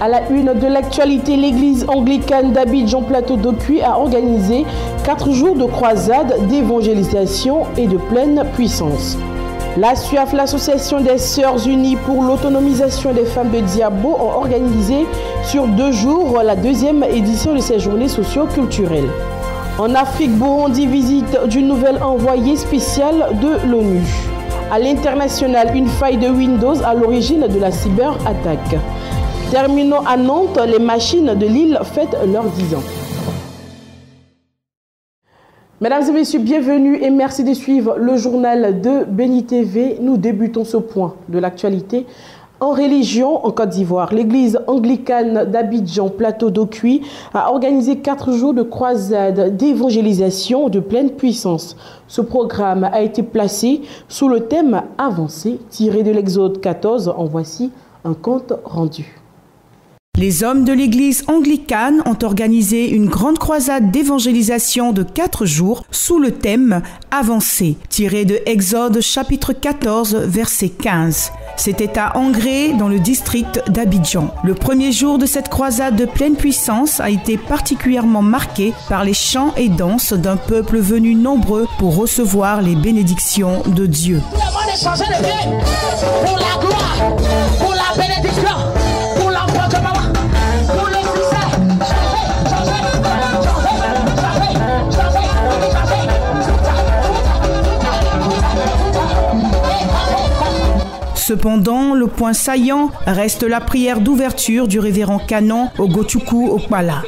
À la une de l'actualité, l'église anglicane d'Abidjan Plateau d'Okuy a organisé 4 jours de croisade, d'évangélisation et de pleine puissance. La SUAF, l'association des Sœurs Unies pour l'autonomisation des femmes de Diabo, ont organisé sur 2 jours la 2e édition de ces journées socio-culturelles. En Afrique, Burundi, visite du nouvel envoyé spécial de l'ONU. À l'international, une faille de Windows à l'origine de la cyberattaque. Terminons à Nantes, les machines de Lille fêtent leurs 10 ans. Mesdames et messieurs, bienvenue et merci de suivre le journal de Béni TV. Nous débutons ce point de l'actualité. En religion, en Côte d'Ivoire, l'église anglicane d'Abidjan Plateau d'Okuy a organisé 4 jours de croisade d'évangélisation de pleine puissance. Ce programme a été placé sous le thème avancé tiré de l'Exode 14. En voici un compte rendu. Les hommes de l'église anglicane ont organisé une grande croisade d'évangélisation de 4 jours sous le thème « Avancé » tiré de Exode chapitre 14 verset 15. C'était à Angré dans le district d'Abidjan. Le premier jour de cette croisade de pleine puissance a été particulièrement marqué par les chants et danses d'un peuple venu nombreux pour recevoir les bénédictions de Dieu. Pour la gloire, pour la bénédiction, pour l'enfant de maman, pour le succès. Cependant, le point saillant reste la prière d'ouverture du révérend canon Ogochukwu Okpala.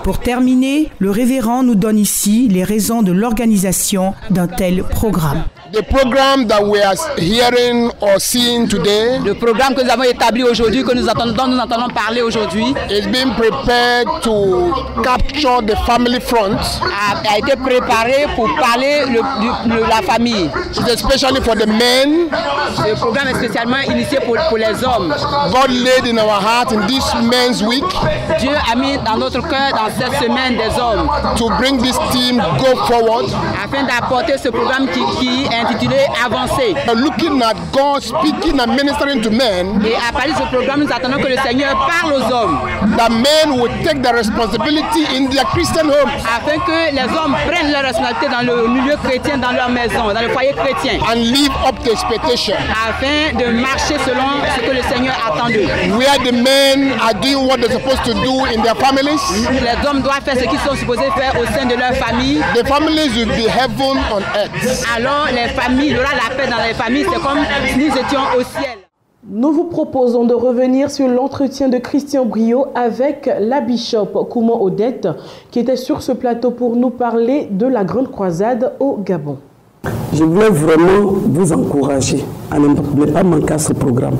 Pour terminer, le révérend nous donne ici les raisons de l'organisation d'un tel programme. The program that we are hearing or seeing today, le programme que nous avons établi aujourd'hui, que nous entendons parler aujourd'hui, is being prepared to capture the family front. A été préparé pour parler de la famille. It's especially for the men. Le programme est spécialement initié pour les hommes. God laid in our heart in this Men's Week. Dieu a mis dans notre cœur dans cette semaine des hommes. To bring this team go forward. Afin d'apporter ce programme qui est intitulé Avancer. Looking at God speaking and ministering to men. Et à partir de ce programme, nous attendons que le Seigneur parle aux hommes. That men will take their responsibility in their Christian homes. Afin que les hommes prennent leur responsabilité dans le milieu chrétien, dans leur maison, dans le foyer chrétien. And live up to expectation. Afin de marcher selon ce que le Seigneur attend d'eux. Where the men are doing what they're supposed to do in their families. Les hommes doivent faire ce qu'ils sont supposés faire au sein de leur famille. The families will be heaven on earth. Alors les familles, il y aura la paix dans les familles, c'est comme si nous étions au ciel. Nous vous proposons de revenir sur l'entretien de Christian Brio avec la bishop Kouman Odette qui était sur ce plateau pour nous parler de la grande croisade au Gabon. Je voulais vraiment vous encourager à ne pas manquer à ce programme.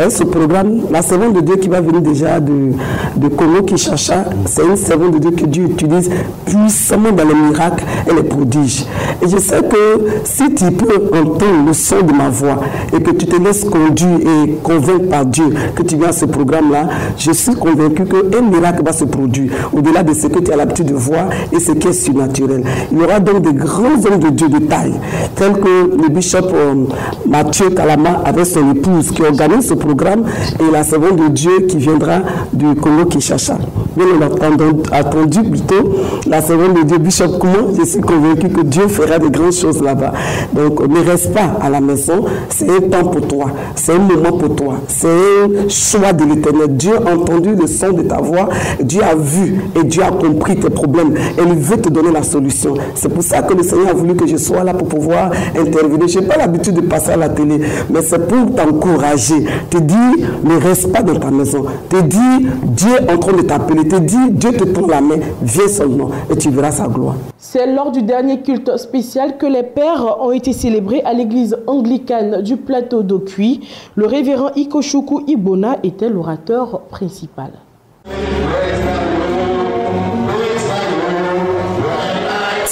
Ce programme, la servante de Dieu qui va venir déjà de Congo-Kinshasa, c'est une servante de Dieu que Dieu utilise puissamment dans les miracles et les prodiges. Et je sais que si tu peux entendre le son de ma voix et que tu te laisses conduire et convaincre par Dieu que tu viens à ce programme-là, je suis convaincu qu'un miracle va se produire au-delà de ce que tu as l'habitude de voir et ce qui est surnaturel. Il y aura donc des grands hommes de Dieu de taille, tel que le bishop Mathieu Kalama avec son épouse qui organise ce programme et la servante de Dieu qui viendra du Congo-Kinshasa. Bien entendu plutôt la servante de Dieu, bishop Kouman, je suis convaincu que Dieu fera de grandes choses là-bas. Donc ne reste pas à la maison, c'est un temps pour toi, c'est un moment pour toi, c'est un choix de l'Éternel. Dieu a entendu le son de ta voix, Dieu a vu et Dieu a compris tes problèmes et il veut te donner la solution. C'est pour ça que le Seigneur a voulu que je sois là pour pouvoir intervenir. Je n'ai pas l'habitude de passer à la télé, mais c'est pour t'encourager, te dire ne reste pas dans ta maison, te dire Dieu est en train de t'appeler, te dire Dieu te tend la main, viens seulement et tu verras sa gloire. C'est lors du dernier culte spécial que les pères ont été célébrés à l'église anglicane du Plateau d'Okuy. Le révérend Ikochukwu Ibona était l'orateur principal.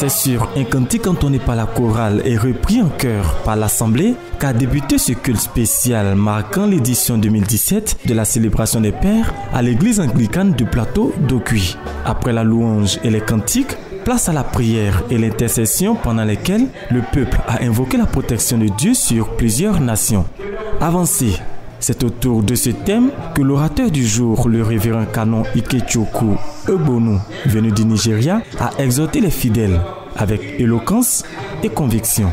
C'est sur un cantique entonné par la chorale et repris en chœur par l'Assemblée qu'a débuté ce culte spécial marquant l'édition 2017 de la célébration des Pères à l'église anglicane du plateau d'Ocuy. Après la louange et les cantiques, place à la prière et l'intercession pendant lesquelles le peuple a invoqué la protection de Dieu sur plusieurs nations. Avancez, c'est autour de ce thème que l'orateur du jour, le révérend canon Ikechukwu Egbonu, venu du Nigeria, a exhorté les fidèles avec éloquence et conviction.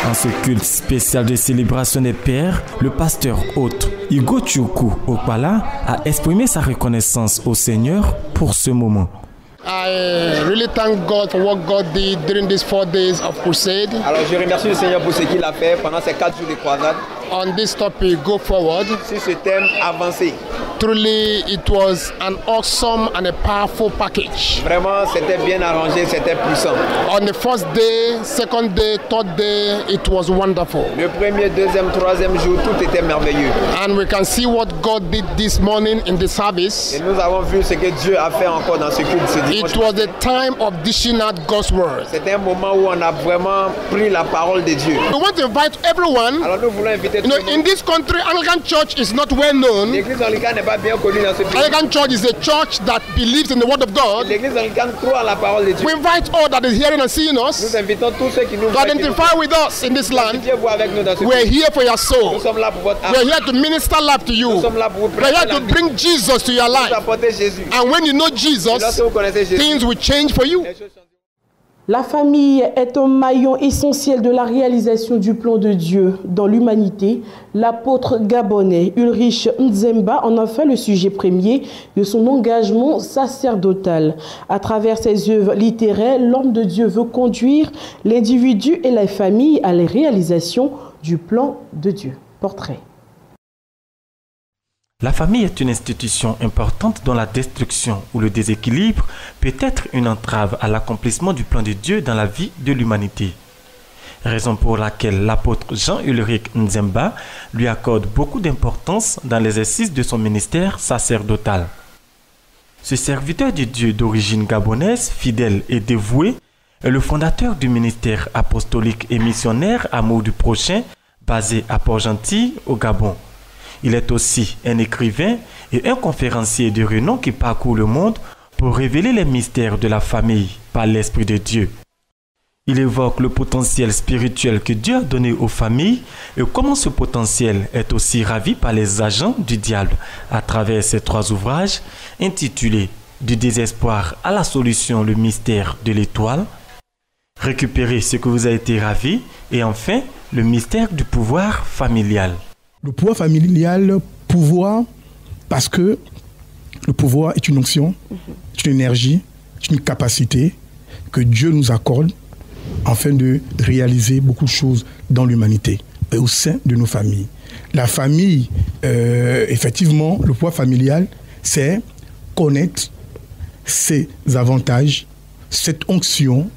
Dans ce culte spécial de célébration des Pères, le pasteur hôte Ikechukwu Okpala a exprimé sa reconnaissance au Seigneur pour ce moment. I really thank God for what God did during these 4 days of crusade. Alors je remercie le Seigneur pour ce qu'il a fait pendant ces 4 jours de croisade. On this topic, go forward. Sur ce thème, avancé. Truly, it was an awesome and a powerful package. Vraiment, c'était bien arrangé, c'était puissant. On the first day, second day, third day, it was wonderful. Le premier, deuxième, troisième jour, tout était merveilleux. And we can see what God did this morning in the service. Et nous avons vu ce que Dieu a fait encore dans ce culte ce dimanche. It was the time of dishing out God's word. C'était un moment où on a vraiment pris la parole de Dieu. We want to invite everyone. Alors nous voulons inviter tout le monde. In this country, Anglican Church is not well known. L'église anglicane n'est pas bien connue dans ce pays. Anglican Church is a church that believes in the word of God. L'église anglicane croit à la parole de Dieu. We invite all that is hearing and seeing us. Nous invitons tous ceux qui nous to identify with us in this land. We're here for your soul. Nous sommes là pour votre âme. We're here to minister life to you. Nous sommes là pour vous We're here to bring Jesus to your life. And when you know Jesus, things will change for you. La famille est un maillon essentiel de la réalisation du plan de Dieu dans l'humanité. L'apôtre gabonais Ulrich Nzemba en a fait le sujet premier de son engagement sacerdotal. À travers ses œuvres littéraires, l'homme de Dieu veut conduire l'individu et la famille à la réalisation du plan de Dieu. Portrait. La famille est une institution importante dont la destruction ou le déséquilibre peut être une entrave à l'accomplissement du plan de Dieu dans la vie de l'humanité. Raison pour laquelle l'apôtre Jean-Ulrich Nzemba lui accorde beaucoup d'importance dans l'exercice de son ministère sacerdotal. Ce serviteur de Dieu d'origine gabonaise, fidèle et dévoué, est le fondateur du ministère apostolique et missionnaire Amour du Prochain, basé à Port-Gentil, au Gabon. Il est aussi un écrivain et un conférencier de renom qui parcourt le monde pour révéler les mystères de la famille par l'Esprit de Dieu. Il évoque le potentiel spirituel que Dieu a donné aux familles et comment ce potentiel est aussi ravi par les agents du diable à travers ces 3 ouvrages intitulés « Du désespoir à la solution, le mystère de l'étoile », « Récupérer ce que vous a été ravi » et enfin « Le mystère du pouvoir familial ». Le pouvoir familial, pouvoir, parce que le pouvoir est une onction, c'est une énergie, c'est une capacité que Dieu nous accorde afin de réaliser beaucoup de choses dans l'humanité et au sein de nos familles. La famille, effectivement, le pouvoir familial, c'est connaître ses avantages, cette onction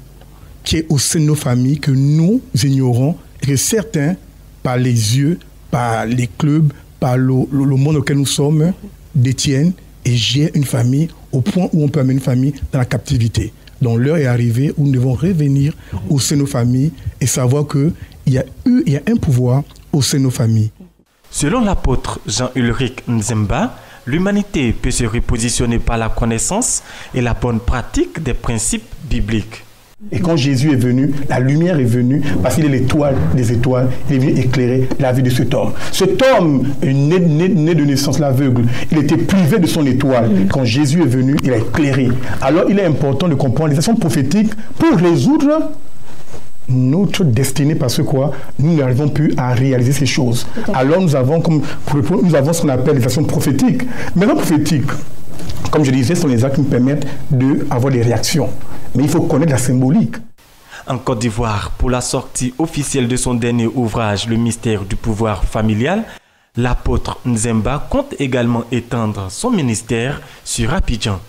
qui est au sein de nos familles que nous ignorons et que certains, par les yeux, par les clubs, par le monde auquel nous sommes, détiennent et gèrent une famille au point où on peut amener une famille dans la captivité. Donc l'heure est arrivée où nous devons revenir au sein de nos familles et savoir qu'il y a un pouvoir au sein de nos familles. Selon l'apôtre Jean-Ulrich Nzemba, l'humanité peut se repositionner par la connaissance et la bonne pratique des principes bibliques. Et quand Jésus est venu, la lumière est venue parce qu'il est l'étoile des étoiles. Il est venu éclairer la vie de cet homme. Cet homme est né de naissance l'aveugle. Il était privé de son étoile. Quand Jésus est venu, il a éclairé. Alors il est important de comprendre les actions prophétiques pour résoudre notre destinée parce que quoi, nous n'arrivons plus à réaliser ces choses. Alors nous avons ce qu'on appelle les actions prophétiques. Mais la prophétique, comme je disais, ce sont les actes qui nous permettent d'avoir des réactions. Mais il faut connaître la symbolique. En Côte d'Ivoire, pour la sortie officielle de son dernier ouvrage, Le mystère du pouvoir familial, l'apôtre Nzemba compte également étendre son ministère sur Abidjan,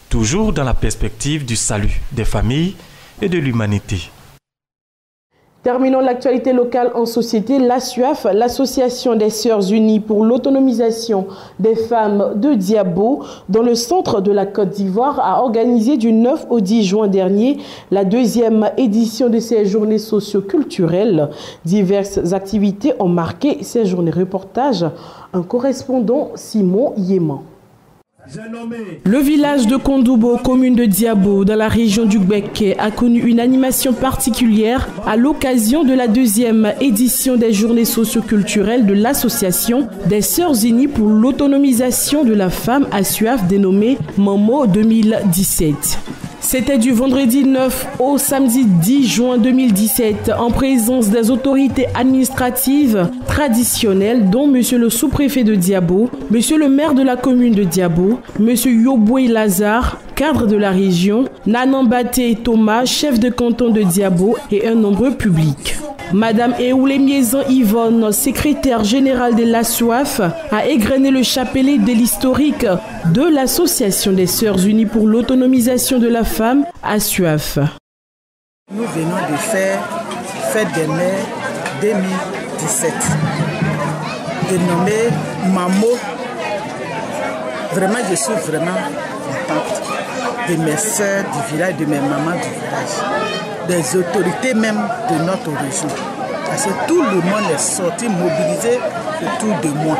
toujours dans la perspective du salut des familles et de l'humanité. Terminons l'actualité locale en société. L'ASUAF, l'Association des Sœurs Unies pour l'autonomisation des femmes de Diabo, dans le centre de la Côte d'Ivoire, a organisé du 9 au 10 juin dernier la 2e édition de ces journées socio-culturelles. Diverses activités ont marqué ces journées. Reportage, un correspondant, Simon Yéman. Le village de Kondoubo, commune de Diabo, dans la région du Gbeke, a connu une animation particulière à l'occasion de la 2e édition des journées socio-culturelles de l'Association des Sœurs Unies pour l'autonomisation de la femme ASUAF dénommée MAMO 2017. C'était du vendredi 9 au samedi 10 juin 2017 en présence des autorités administratives traditionnelles dont monsieur le sous-préfet de Diabo, monsieur le maire de la commune de Diabo, monsieur Yoboué Lazare, cadre de la région, Nanambaté Thomas, chef de canton de Diabo et un nombreux public. Madame Eoulé-Miezan Yvonne, secrétaire générale de l'ASUAF, a égrené le chapelet de l'historique de l'Association des Sœurs Unies pour l'autonomisation de la femme, ASUAF. Nous venons de faire Fête des Mères 2017, dénommée MAMO. Vraiment, je suis vraiment contente de mes sœurs du village, de mes mamans du village, des autorités même de notre région. Parce que tout le monde est sorti, mobilisé autour de moi.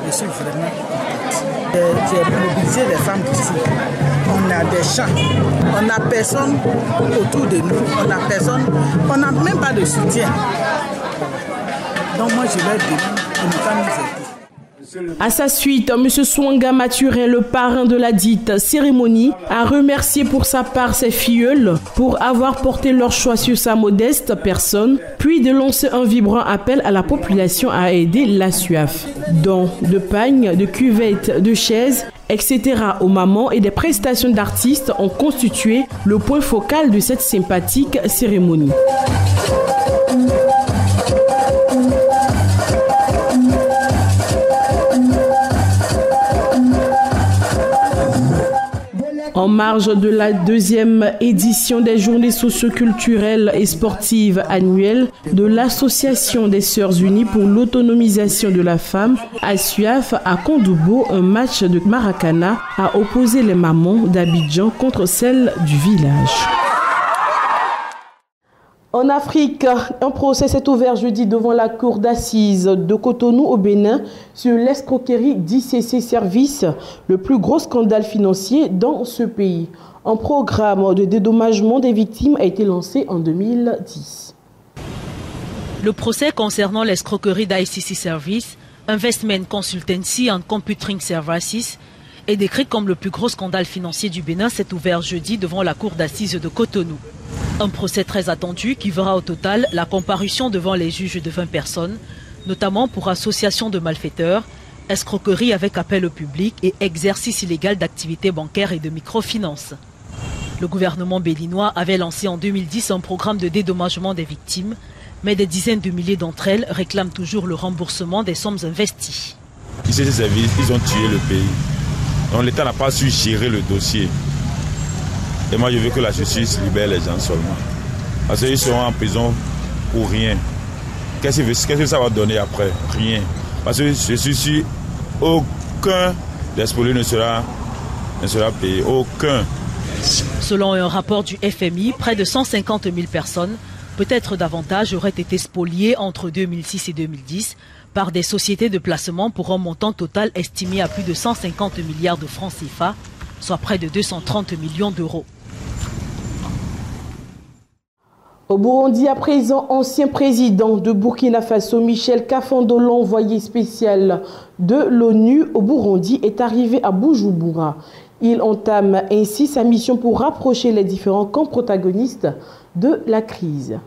Je suis vraiment contente. J'ai mobilisé les femmes d'ici. On a des champs, on n'a personne autour de nous, on n'a personne, on n'a même pas de soutien. Donc moi je leur demande de ne pas nous aider. À sa suite, M. Swanga Maturin, le parrain de la dite cérémonie, a remercié pour sa part ses filleuls pour avoir porté leur choix sur sa modeste personne, puis de lancer un vibrant appel à la population à aider l'ASUAF. Dons de pagnes, de cuvettes, de chaises, etc. aux mamans et des prestations d'artistes ont constitué le point focal de cette sympathique cérémonie. En marge de la 2e édition des journées socio-culturelles et sportives annuelles de l'Association des Sœurs Unies pour l'autonomisation de la femme, ASUAF, à Kondoubo, un match de Maracana a opposé les mamans d'Abidjan contre celles du village. En Afrique, un procès s'est ouvert jeudi devant la cour d'assises de Cotonou au Bénin sur l'escroquerie d'ICC Services, le plus gros scandale financier dans ce pays. Un programme de dédommagement des victimes a été lancé en 2010. Le procès concernant l'escroquerie d'ICC Services, Investment Consultancy and Computing Services, est décrit comme le plus gros scandale financier du Bénin, s'est ouvert jeudi devant la cour d'assises de Cotonou. Un procès très attendu qui verra au total la comparution devant les juges de 20 personnes, notamment pour association de malfaiteurs, escroquerie avec appel au public et exercice illégal d'activités bancaires et de microfinance. Le gouvernement béninois avait lancé en 2010 un programme de dédommagement des victimes, mais des dizaines de milliers d'entre elles réclament toujours le remboursement des sommes investies. Ici, ces services, ils ont tué le pays. Donc l'État n'a pas su gérer le dossier. Et moi, je veux que la justice libère les gens seulement. Parce qu'ils seront en prison pour rien. Qu'est-ce que ça va donner après? Rien. Parce que je suis sûr, aucun des spoliés ne sera payé. Aucun. Selon un rapport du FMI, près de 150 000 personnes, peut-être davantage, auraient été spoliées entre 2006 et 2010 par des sociétés de placement pour un montant total estimé à plus de 150 milliards de francs CFA, soit près de 230 millions d'euros. Au Burundi, à présent, ancien président de Burkina Faso, Michel Kafando, l'envoyé spécial de l'ONU au Burundi, est arrivé à Bujumbura. Il entame ainsi sa mission pour rapprocher les différents camps protagonistes de la crise.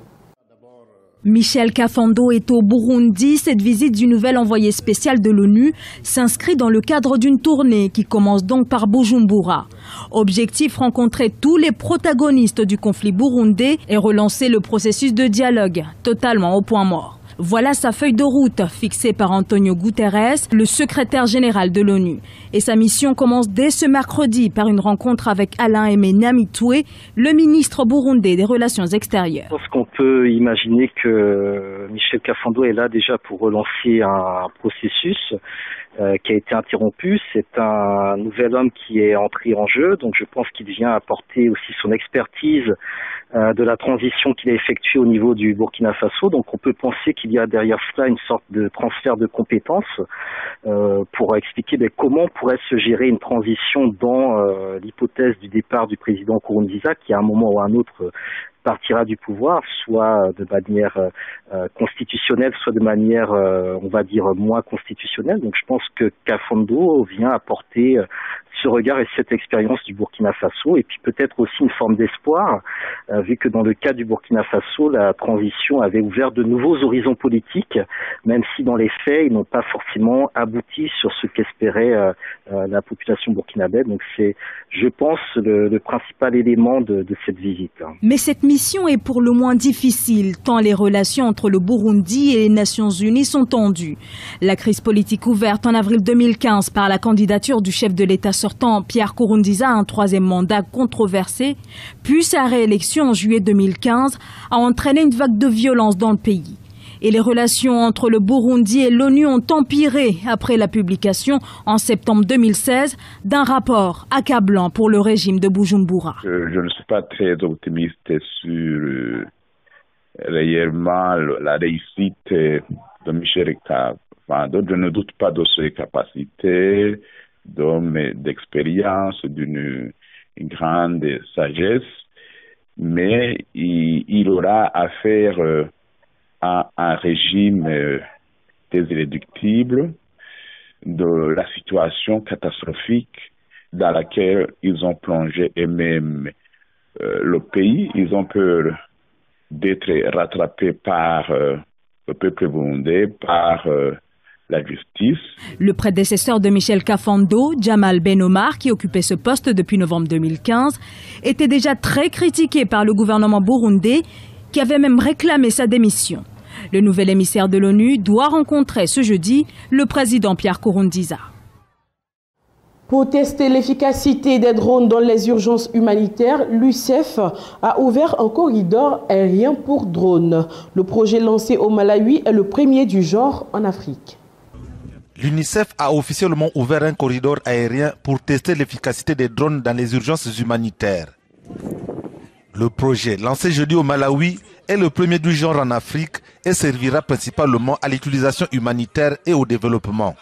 Michel Kafando est au Burundi. Cette visite du nouvel envoyé spécial de l'ONU s'inscrit dans le cadre d'une tournée qui commence donc par Bujumbura. Objectif, rencontrer tous les protagonistes du conflit burundais et relancer le processus de dialogue, totalement au point mort. Voilà sa feuille de route fixée par Antonio Guterres, le secrétaire général de l'ONU. Et sa mission commence dès ce mercredi par une rencontre avec Alain Aimé Nyamitwe, le ministre burundais des Relations extérieures. Je pense qu'on peut imaginer que Michel Kafando est là déjà pour relancer un processus qui a été interrompu. C'est un nouvel homme qui est entré en jeu, donc je pense qu'il vient apporter aussi son expertise de la transition qu'il a effectuée au niveau du Burkina Faso. Donc on peut penser qu'il y a derrière cela une sorte de transfert de compétences pour expliquer comment pourrait se gérer une transition dans l'hypothèse du départ du président Nkurunziza, qui à un moment ou à un autre partira du pouvoir, soit de manière constitutionnelle, soit de manière, on va dire, moins constitutionnelle. Donc je pense que Kafando vient apporter ce regard et cette expérience du Burkina Faso, et puis peut-être aussi une forme d'espoir, vu que dans le cas du Burkina Faso, la transition avait ouvert de nouveaux horizons politiques, même si dans les faits, ils n'ont pas forcément abouti sur ce qu'espérait la population burkinabé. Donc c'est, je pense, le principal élément de cette visite. Mais cette mission est pour le moins difficile, tant les relations entre le Burundi et les Nations Unies sont tendues. La crise politique ouverte en avril 2015 par la candidature du chef de l'État sortant, Pierre Nkurunziza, à un troisième mandat controversé, puis sa réélection en juillet 2015 a entraîné une vague de violence dans le pays. Et les relations entre le Burundi et l'ONU ont empiré après la publication en septembre 2016 d'un rapport accablant pour le régime de Bujumbura. Je ne suis pas très optimiste sur réellement la réussite de Michel Kafando. Je ne doute pas de ses capacités, d'homme d'expérience, d'une grande sagesse, mais il aura affaire à un régime des irréductibles, de la situation catastrophique dans laquelle ils ont plongé et même le pays. Ils ont peur d'être rattrapés par le peuple burundais, par la justice. Le prédécesseur de Michel Kafando, Djamal Ben Omar, qui occupait ce poste depuis novembre 2015, était déjà très critiqué par le gouvernement burundais, qui avait même réclamé sa démission. Le nouvel émissaire de l'ONU doit rencontrer ce jeudi le président Pierre Nkurunziza. Pour tester l'efficacité des drones dans les urgences humanitaires, l'UNICEF a ouvert un corridor aérien pour drones. Le projet lancé au Malawi est le premier du genre en Afrique. L'UNICEF a officiellement ouvert un corridor aérien pour tester l'efficacité des drones dans les urgences humanitaires. Le projet, lancé jeudi au Malawi, est le premier du genre en Afrique et servira principalement à l'utilisation humanitaire et au développement.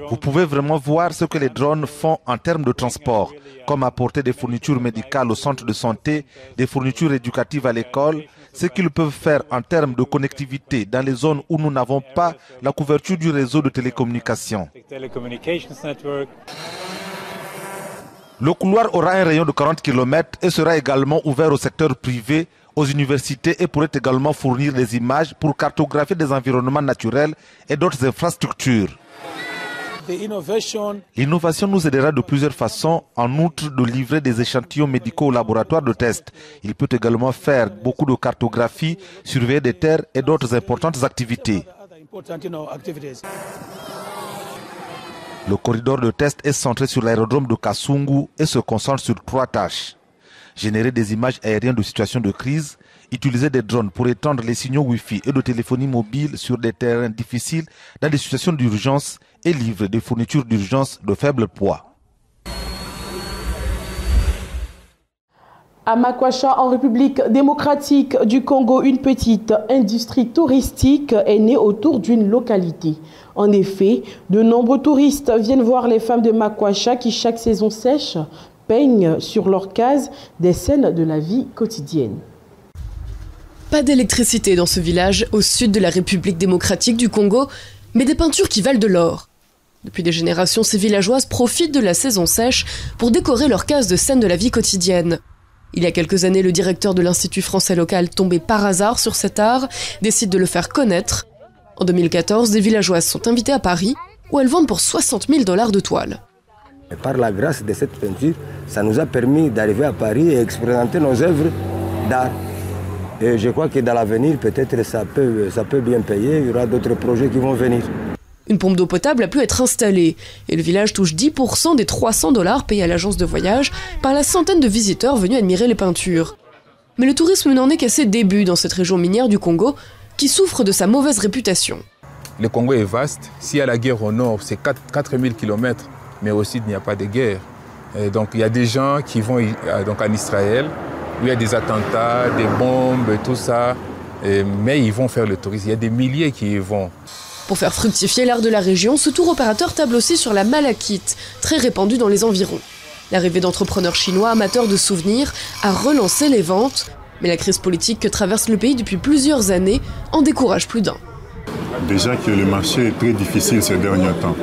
Vous pouvez vraiment voir ce que les drones font en termes de transport, comme apporter des fournitures médicales au centre de santé, des fournitures éducatives à l'école, ce qu'ils peuvent faire en termes de connectivité dans les zones où nous n'avons pas la couverture du réseau de télécommunications. Le couloir aura un rayon de 40 km et sera également ouvert au secteur privé, aux universités et pourrait également fournir des images pour cartographier des environnements naturels et d'autres infrastructures. L'innovation nous aidera de plusieurs façons, en outre de livrer des échantillons médicaux au laboratoire de test. Il peut également faire beaucoup de cartographie, surveiller des terres et d'autres importantes activités. Le corridor de test est centré sur l'aérodrome de Kasungu et se concentre sur 3 tâches. Générer des images aériennes de situations de crise, utiliser des drones pour étendre les signaux Wi-Fi et de téléphonie mobile sur des terrains difficiles dans des situations d'urgence et livrer des fournitures d'urgence de faible poids. À Makwasha, en République démocratique du Congo, une petite industrie touristique est née autour d'une localité. En effet, de nombreux touristes viennent voir les femmes de Makwasha qui, chaque saison sèche, peignent sur leurs cases des scènes de la vie quotidienne. Pas d'électricité dans ce village au sud de la République démocratique du Congo, mais des peintures qui valent de l'or. Depuis des générations, ces villageoises profitent de la saison sèche pour décorer leurs cases de scènes de la vie quotidienne. Il y a quelques années, le directeur de l'Institut français local, tombé par hasard sur cet art, décide de le faire connaître. En 2014, des villageoises sont invitées à Paris, où elles vendent pour 60 000 $ de toile. Et par la grâce de cette peinture, ça nous a permis d'arriver à Paris et expérimenter nos œuvres d'art. Et je crois que dans l'avenir, peut-être ça peut bien payer, il y aura d'autres projets qui vont venir. Une pompe d'eau potable a pu être installée et le village touche 10% des 300 $ payés à l'agence de voyage par la centaine de visiteurs venus admirer les peintures. Mais le tourisme n'en est qu'à ses débuts dans cette région minière du Congo qui souffre de sa mauvaise réputation. Le Congo est vaste. S'il y a la guerre au nord, c'est 4000 km, mais au sud, il n'y a pas de guerre. Et donc il y a des gens qui vont donc en Israël, où il y a des attentats, des bombes, tout ça, mais ils vont faire le tourisme. Il y a des milliers qui y vont. Pour faire fructifier l'art de la région, ce tour opérateur table aussi sur la malachite, très répandue dans les environs. L'arrivée d'entrepreneurs chinois amateurs de souvenirs a relancé les ventes, mais la crise politique que traverse le pays depuis plusieurs années en décourage plus d'un. Déjà que le marché est très difficile ces derniers temps.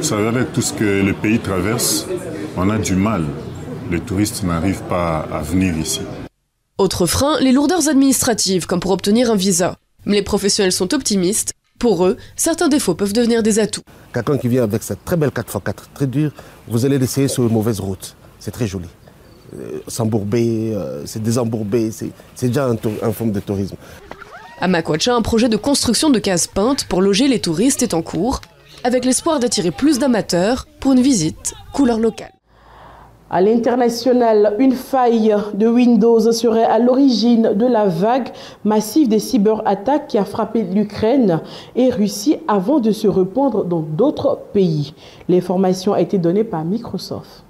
Ça veut dire que tout ce que le pays traverse, on a du mal. Les touristes n'arrivent pas à venir ici. Autre frein, les lourdeurs administratives, comme pour obtenir un visa. Mais les professionnels sont optimistes. Pour eux, certains défauts peuvent devenir des atouts. Quelqu'un qui vient avec cette très belle 4x4, très dure, vous allez l'essayer sur une mauvaise route. C'est très joli. S'embourber, c'est désembourbé, c'est déjà une forme de tourisme. À Makwacha, un projet de construction de cases peintes pour loger les touristes est en cours, avec l'espoir d'attirer plus d'amateurs pour une visite couleur locale. À l'international, une faille de Windows serait à l'origine de la vague massive des cyberattaques qui a frappé l'Ukraine et Russie avant de se répandre dans d'autres pays. L'information a été donnée par Microsoft.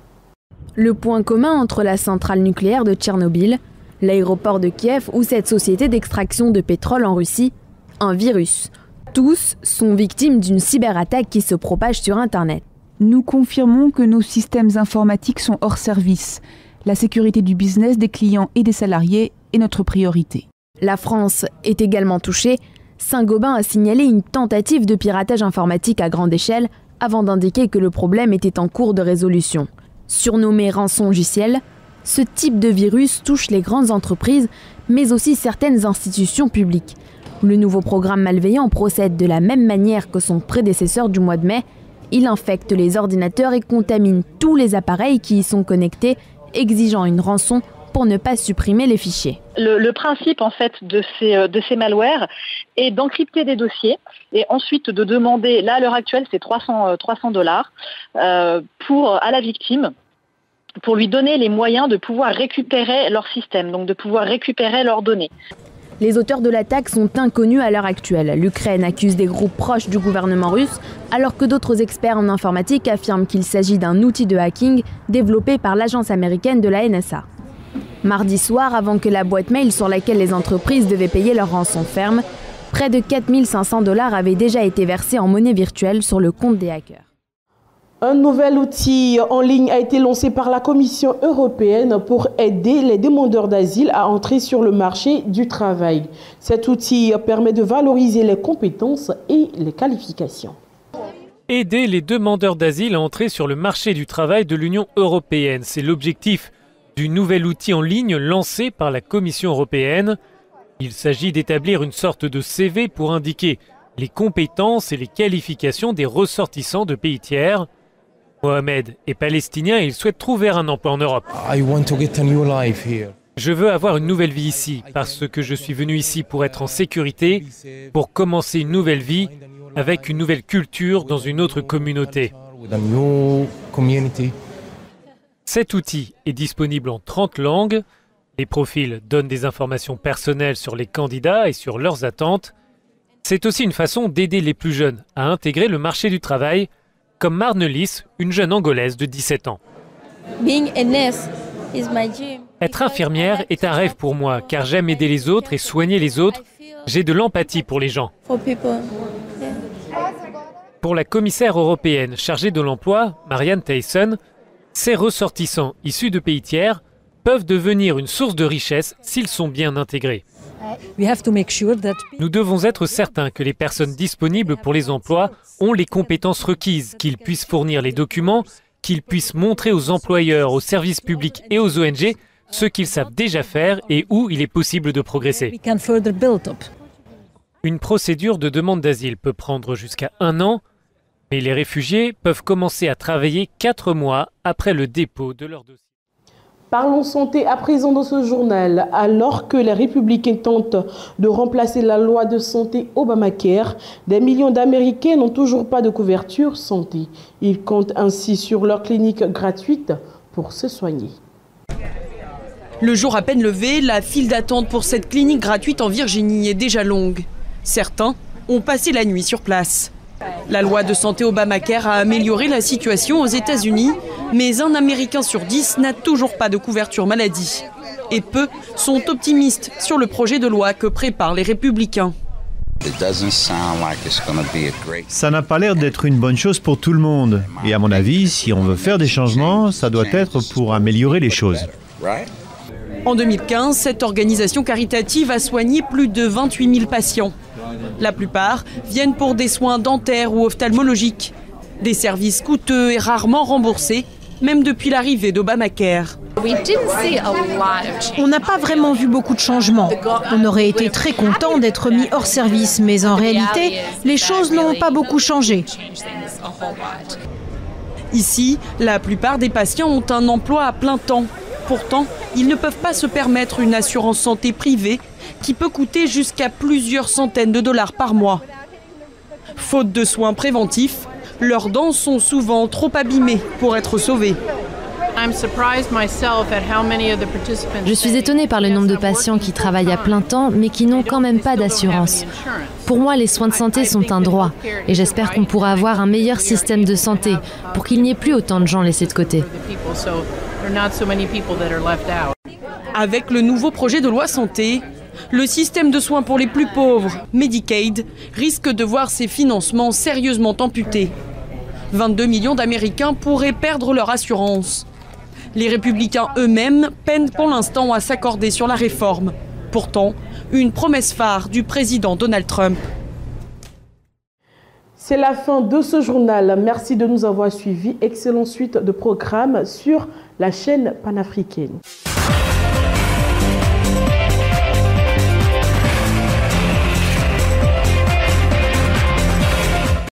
Le point commun entre la centrale nucléaire de Tchernobyl, l'aéroport de Kiev ou cette société d'extraction de pétrole en Russie, un virus. Tous sont victimes d'une cyberattaque qui se propage sur Internet. Nous confirmons que nos systèmes informatiques sont hors service. La sécurité du business des clients et des salariés est notre priorité. La France est également touchée. Saint-Gobain a signalé une tentative de piratage informatique à grande échelle avant d'indiquer que le problème était en cours de résolution. Surnommé rançongiciel, ce type de virus touche les grandes entreprises, mais aussi certaines institutions publiques. Le nouveau programme malveillant procède de la même manière que son prédécesseur du mois de mai. Il infecte les ordinateurs et contamine tous les appareils qui y sont connectés, exigeant une rançon pour ne pas supprimer les fichiers. Le principe en fait de ces malwares est d'encrypter des dossiers et ensuite de demander, là à l'heure actuelle c'est 300 $ à la victime pour lui donner les moyens de pouvoir récupérer leur système, donc de pouvoir récupérer leurs données. Les auteurs de l'attaque sont inconnus à l'heure actuelle. L'Ukraine accuse des groupes proches du gouvernement russe, alors que d'autres experts en informatique affirment qu'il s'agit d'un outil de hacking développé par l'agence américaine de la NSA. Mardi soir, avant que la boîte mail sur laquelle les entreprises devaient payer leur rançon ferme, près de 4 500 $ avaient déjà été versés en monnaie virtuelle sur le compte des hackers. Un nouvel outil en ligne a été lancé par la Commission européenne pour aider les demandeurs d'asile à entrer sur le marché du travail. Cet outil permet de valoriser les compétences et les qualifications. Aider les demandeurs d'asile à entrer sur le marché du travail de l'Union européenne, c'est l'objectif du nouvel outil en ligne lancé par la Commission européenne. Il s'agit d'établir une sorte de CV pour indiquer les compétences et les qualifications des ressortissants de pays tiers. Mohamed est palestinien et il souhaite trouver un emploi en Europe. Je veux avoir une nouvelle vie ici, parce que je suis venu ici pour être en sécurité, pour commencer une nouvelle vie avec une nouvelle culture dans une autre communauté. Cet outil est disponible en 30 langues. Les profils donnent des informations personnelles sur les candidats et sur leurs attentes. C'est aussi une façon d'aider les plus jeunes à intégrer le marché du travail, comme Marnelis, une jeune Angolaise de 17 ans. Être infirmière est un rêve pour moi, car j'aime aider les autres et soigner les autres. J'ai de l'empathie pour les gens. Pour la commissaire européenne chargée de l'emploi, Marianne Thyssen, ces ressortissants issus de pays tiers peuvent devenir une source de richesse s'ils sont bien intégrés. Nous devons être certains que les personnes disponibles pour les emplois ont les compétences requises, qu'ils puissent fournir les documents, qu'ils puissent montrer aux employeurs, aux services publics et aux ONG ce qu'ils savent déjà faire et où il est possible de progresser. Une procédure de demande d'asile peut prendre jusqu'à 1 an, mais les réfugiés peuvent commencer à travailler 4 mois après le dépôt de leur dossier. Parlons santé à présent dans ce journal. Alors que les républicains tentent de remplacer la loi de santé Obamacare, des millions d'Américains n'ont toujours pas de couverture santé. Ils comptent ainsi sur leur clinique gratuite pour se soigner. Le jour à peine levé, la file d'attente pour cette clinique gratuite en Virginie est déjà longue. Certains ont passé la nuit sur place. La loi de santé Obamacare a amélioré la situation aux États-Unis, mais un Américain sur 10 n'a toujours pas de couverture maladie. Et peu sont optimistes sur le projet de loi que préparent les républicains. Ça n'a pas l'air d'être une bonne chose pour tout le monde. Et à mon avis, si on veut faire des changements, ça doit être pour améliorer les choses. En 2015, cette organisation caritative a soigné plus de 28 000 patients. La plupart viennent pour des soins dentaires ou ophtalmologiques. Des services coûteux et rarement remboursés, même depuis l'arrivée d'Obamacare. On n'a pas vraiment vu beaucoup de changements. On aurait été très content d'être mis hors service, mais en réalité, les choses n'ont pas beaucoup changé. Ici, la plupart des patients ont un emploi à plein temps. Pourtant, ils ne peuvent pas se permettre une assurance santé privée qui peut coûter jusqu'à plusieurs centaines de dollars par mois. Faute de soins préventifs, leurs dents sont souvent trop abîmées pour être sauvées. Je suis étonnée par le nombre de patients qui travaillent à plein temps mais qui n'ont quand même pas d'assurance. Pour moi, les soins de santé sont un droit et j'espère qu'on pourra avoir un meilleur système de santé pour qu'il n'y ait plus autant de gens laissés de côté. Avec le nouveau projet de loi santé, le système de soins pour les plus pauvres, Medicaid, risque de voir ses financements sérieusement amputés. 22 millions d'Américains pourraient perdre leur assurance. Les républicains eux-mêmes peinent pour l'instant à s'accorder sur la réforme. Pourtant, une promesse phare du président Donald Trump. C'est la fin de ce journal. Merci de nous avoir suivis. Excellente suite de programmes sur la chaîne panafricaine.